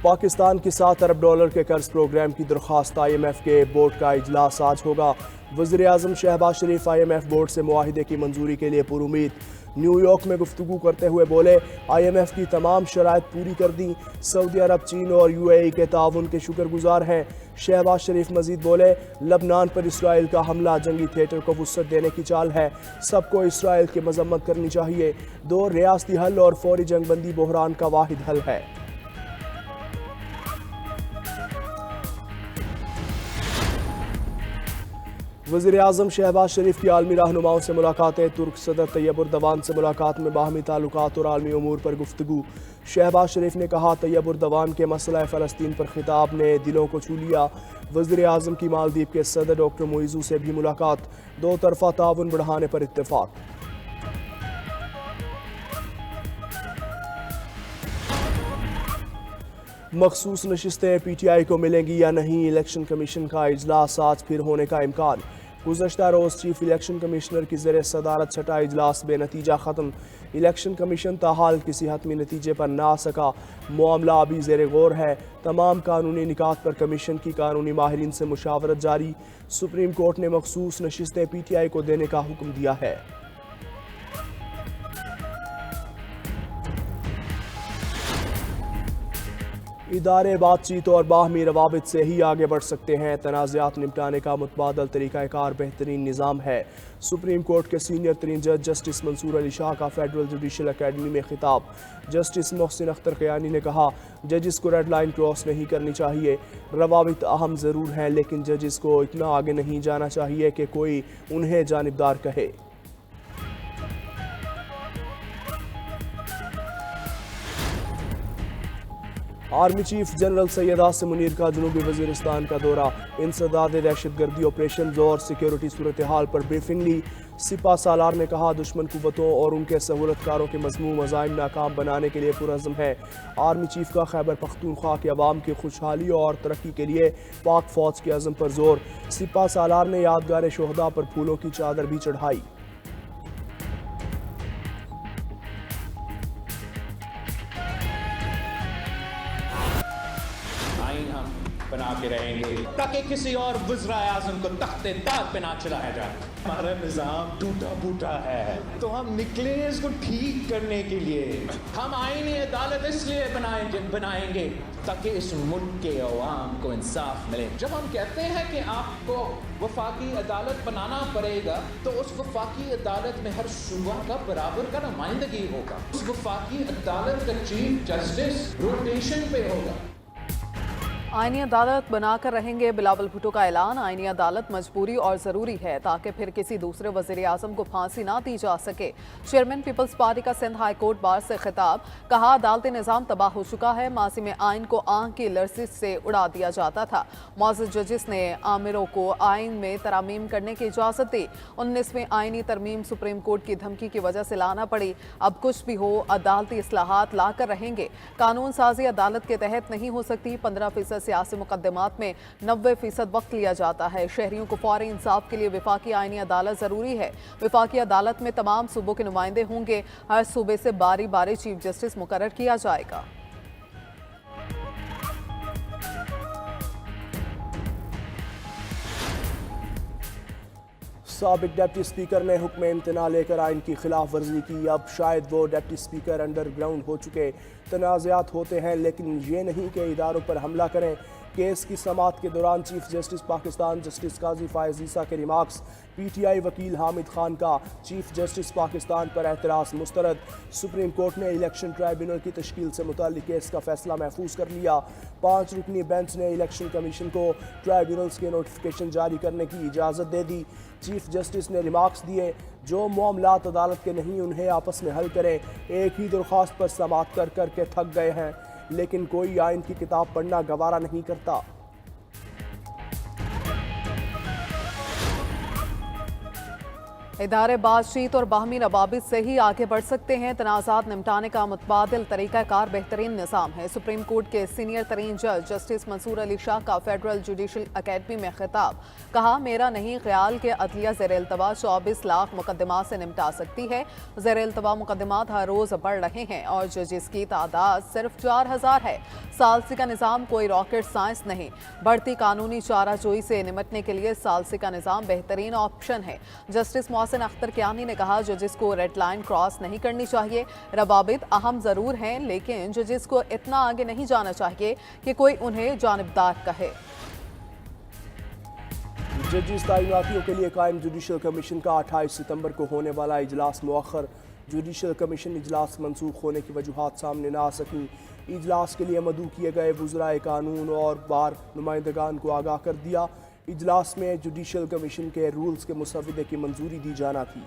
पाकिस्तान की $7 अरब के कर्ज प्रोग्राम की दरख्वास्त IMF के बोर्ड का इजलास आज होगा। वज़ीर आज़म शहबाज शरीफ IMF बोर्ड से मुआहिदे की मंजूरी के लिए पुरुमीद। न्यूयॉर्क में गुफ्तगू करते हुए बोले, IMF की तमाम शराइत पूरी कर दी। सऊदी अरब, चीन और UAE के ताउन के शुक्रगुजार हैं। शहबाज शरीफ मजीद बोले, लबनान पर इसराइल का हमला जंगी थिएटर को वुसअत देने की चाल है। सबको इसराइल की मजम्मत करनी चाहिए। 2 रियासती हल और फौरी जंगबंदी बहरान का वाहिद हल है। वज़ीर आज़म शहबाज शरीफ की आलमी रहनुमाओं से मुलाकातें। तुर्क सदर तैयब उर्दवान से मुलाकात में बाहमी ताल्लुकात और आलमी उमूर पर गुफ्तगू। शहबाज शरीफ ने कहा, तैयब उर्दवान के मसला फ़लस्तीन पर खिताब ने दिलों को छू लिया। वज़ीर आज़म की मालदीव के सदर डॉक्टर मुइज़ू से भी मुलाकात। 2 तरफ़ा ताउन बढ़ाने पर इत्तेफाक। मखसूस नशिस्तें PTI को मिलेंगी या नहीं, इलेक्शन कमीशन का इजलास आज फिर होने का इम्कान। गुज़श्ता रोज़ चीफ इलेक्शन कमिश्नर की ज़ेर सदारत छठा इजलास बेनतीजा ख़त्म। इलेक्शन कमीशन ताहाल किसी हतमी नतीजे पर ना आ सका। मामला अभी ज़ेर गौर है। तमाम कानूनी निकात पर कमीशन की कानूनी माहिरीन से मुशावरत जारी। सुप्रीम कोर्ट ने मखसूस नशिस्तें PTI को देने का हुक्म दिया है। इदारे बातचीत और बाहमी रवाबित से ही आगे बढ़ सकते हैं। तनाज़ात निपटाने का मुतबादल तरीक़ाकार बेहतरीन निज़ाम है। सुप्रीम कोर्ट के सीनियर तरीन जज जस्टिस मंसूर अली शाह का फेडरल जुडिशल अकेडमी में खिताब। जस्टिस मोहसिन अख्तर क़यानी ने कहा, जजिस को रेड लाइन क्रॉस नहीं करनी चाहिए। रवाबित अहम ज़रूर हैं, लेकिन जजिस को इतना आगे नहीं जाना चाहिए कि कोई उन्हें जानिबदार कहे। Army chief general Syed Asim Munir का जनूबी वज़ीरिस्तान का दौरा। इंसदाद दहशतगर्दी ऑपरेशन और सिक्योरिटी सूरत हाल पर ब्रीफिंग ली। सिपा सालार ने कहा, दुश्मन कुव्वतों और उनके सहूलतकारों के मज़मूम अज़ाइम नाकाम बनाने के लिए पुरअज़्म है। आर्मी चीफ का खैबर पख्तूनख्वा के अवाम की खुशहाली और तरक्की के लिए पाक फ़ौज के अज़म पर जोर। सिपा सालार ने यादगार शोहदा पर फूलों की चादर भी चढ़ाई। बना के रहेंगे ताकि किसी और वज़ीर आज़म को तख्ते ताज पे ना चलाया जाए। हमारा निज़ाम टूटा फूटा है, तो हम निकले इसको ठीक करने के लिए। हम आईनी अदालत इसलिए बनाएंगे ताकि इस मुल्क के अवाम को इंसाफ मिले। जब हम कहते हैं कि आपको वफाकी अदालत बनाना पड़ेगा, तो उस वफाकी अदालत में हर शुबा का बराबर का नुमाइंदगी होगा। उस वफाकी अदालत का चीफ जस्टिस रोटेशन पे होगा। आईनी अदालत बनाकर रहेंगे, बिलावल भुट्टो का ऐलान। आईनी अदालत मजबूरी और ज़रूरी है ताकि फिर किसी दूसरे वज़ीर आज़म को फांसी ना दी जा सके। चेयरमैन पीपल्स पार्टी का सिंध हाई कोर्ट बार से खिताब। कहा, अदालती निज़ाम तबाह हो चुका है। माजी में आइन को आंख की लर्जिश से उड़ा दिया जाता था। मौजूद जजिस ने आमिरों को आइन में तरमीम करने की इजाज़त दी। 19वीं आइनी तरमीम सुप्रीम कोर्ट की धमकी की वजह से लाना पड़ी। अब कुछ भी हो, अदालती इस्लाहात ला कर रहेंगे। कानून साजी अदालत के तहत नहीं हो सकती। 15% सियासी मुकदमात में 90% वक्त लिया जाता है। शहरियों को फौरी इंसाफ के लिए विफाकी आईनी अदालत जरूरी है। विफाकी अदालत में तमाम सूबों के नुमाइंदे होंगे। हर सूबे से बारी बारी चीफ जस्टिस मुकर्रर किया जाएगा। साबिक डिप्टी स्पीकर ने हुक्म इम्तना लेकर आइन की खिलाफ वर्जी की। अब शायद वो डिप्टी स्पीकर अंडरग्राउंड हो चुके। तनाज़ात होते हैं, लेकिन ये नहीं कि इदारों पर हमला करें। केस की समाअत के दौरान चीफ जस्टिस पाकिस्तान जस्टिस काजी फायज़ ईसा के रिमार्क्स। PTI वकील हामिद खान का चीफ जस्टिस पाकिस्तान पर एतराज़ मुस्तरद। सुप्रीम कोर्ट ने इलेक्शन ट्राइब्यूनल की तश्कील से मुताल्लिक़ केस का फैसला महफूज कर लिया। 5 रुकनी बेंच ने इलेक्शन कमीशन को ट्राइब्यूनल्स के नोटिफिकेशन जारी करने की इजाज़त दे दी। चीफ जस्टिस ने रिमार्क्स दिए, जो मामलात अदालत के नहीं उन्हें आपस में हल करें। एक ही दरख्वास्त पर समाअत कर करके थक गए हैं, लेकिन कोई आइन की किताब पढ़ना गवारा नहीं करता। इदारे बातचीत और बाहमी रवाबित से ही आगे बढ़ सकते हैं। तनाज़ात निपटाने का मुतबादिल तरीक़ाकार बेहतरीन निज़ाम है। सुप्रीम कोर्ट के सीनियर तरीन जज जस्टिस मंसूर अली शाह का फेडरल जुडिशल अकेडमी में खिताब। कहा, मेरा नहीं ख्याल कि अदलिया ज़ेर-ए-इल्तवा 24 लाख मुकदमात से निपटा सकती है। ज़ेर-ए-इल्तवा मुकदमात हर रोज़ बढ़ रहे हैं और जजेस की तादाद सिर्फ 4000 है। सालसी का निज़ाम कोई रॉकेट साइंस नहीं। बढ़ती कानूनी चाराजोई से निपटने के लिए सालसी का निज़ाम बेहतरीन ऑप्शन है। जस्टिस मोहसिन अख्तर कियानी ने कहा, जजेस को रेड लाइन क्रॉस नहीं करनी चाहिए। रवाबित अहम ज़रूर हैं, लेकिन जजेस को इतना आगे नहीं जाना चाहिए कि कोई उन्हें जानिबदार कहे। जजेस तैनातियों के लिए कायम जुडिशल कमीशन का 28 सितंबर को होने वाला इजलास मुअख्खर। जुडिशल कमीशन इजलास मनसूख होने की वजूहात सामने न आ सकी। इजलास के लिए मदऊ किए गए वज़राए कानून और बार नुमाइंदगान को आगाह कर दिया। इजलास में जुडिशल कमीशन के रूल्स के मुसव्वदे की मंजूरी दी जाना थी।